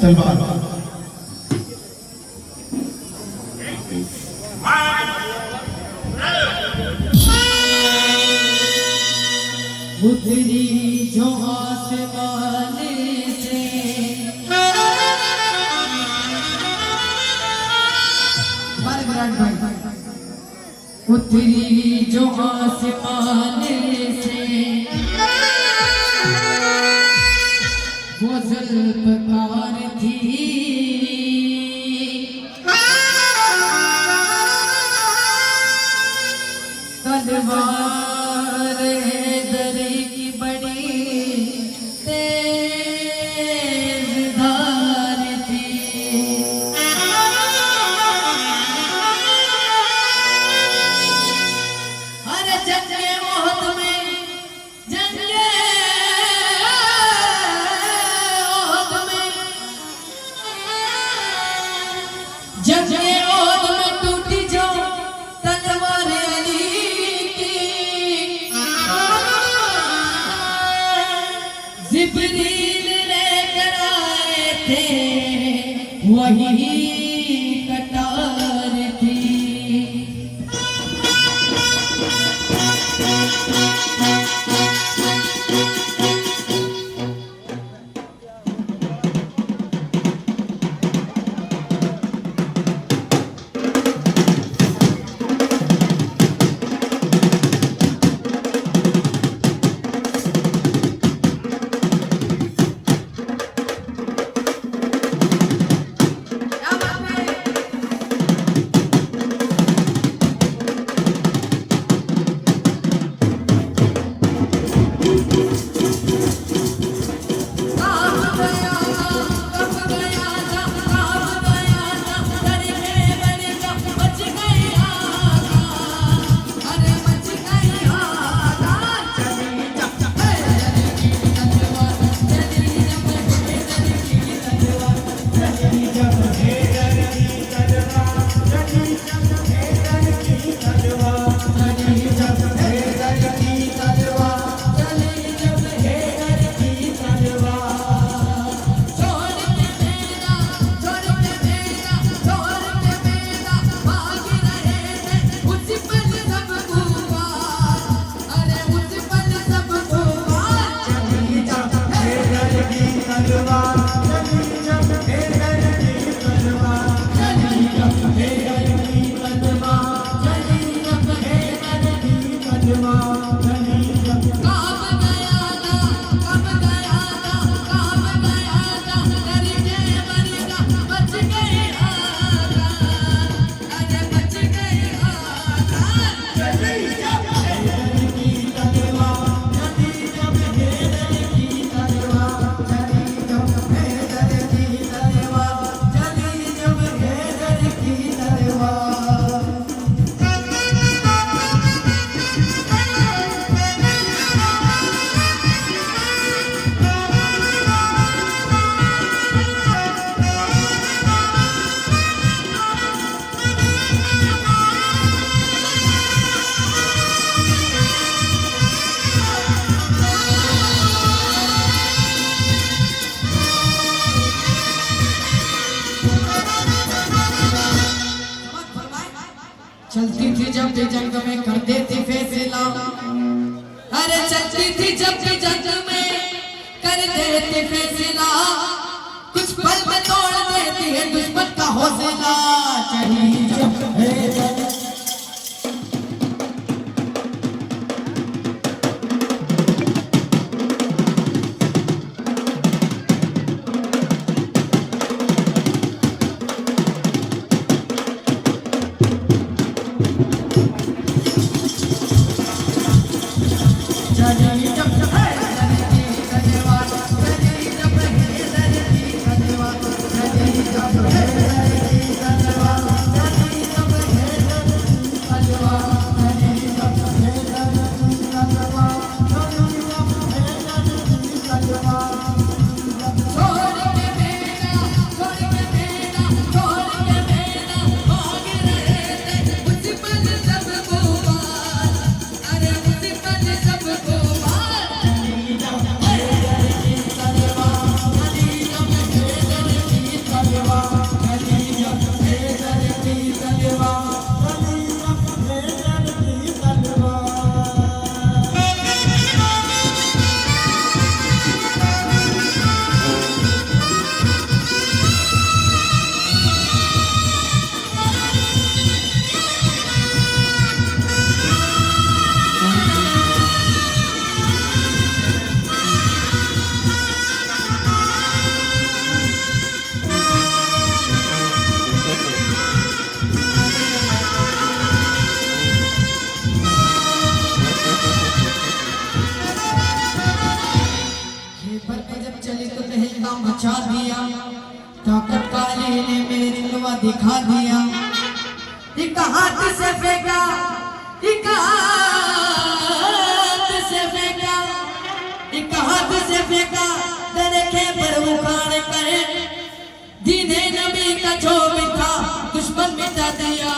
तलवार। उतरी जो आसमान से उतरी जो आसमान से वो जुल्फ़कार थी तलवार हैदर की बड़ी तेज धार थी। अरे जंगे ओहद में जंगे ओहद में जंगे ओहद में टूटी जो तलवार अली की जिब्रील लेकर आए थे वही कटार थी। चलती थी जब भी जंग में कर देती फैसला। अरे चलती थी जब भी जंग में कर देती फैसला। कुछ पल में तोड़ देती है दुश्मन का हौसला। चाहिए जब है ने मेरे जलवा दिखा दिया। एक हाथ से फेंका, एक हाथ से फेंका, एक हाथ से फेंका, दरखे पर उखाड़ कर दीने नबी का जो भी था दुश्मन मिटा दिया।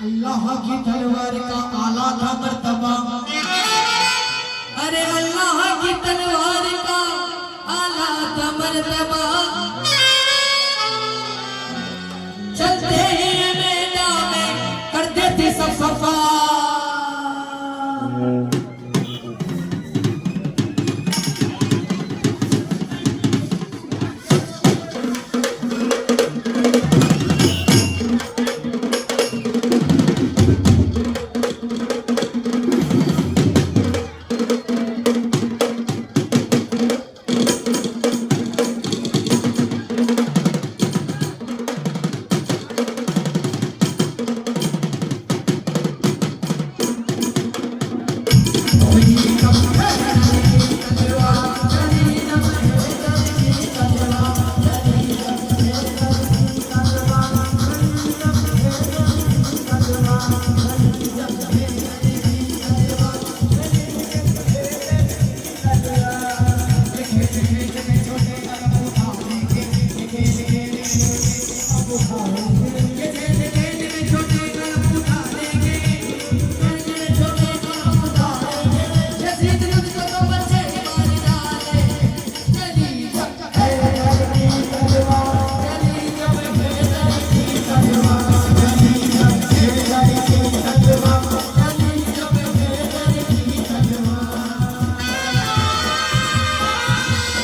अल्लाह की तलवार का आला था मर्तबा, अरे अल्लाह की तलवार का आला था मर्तबा।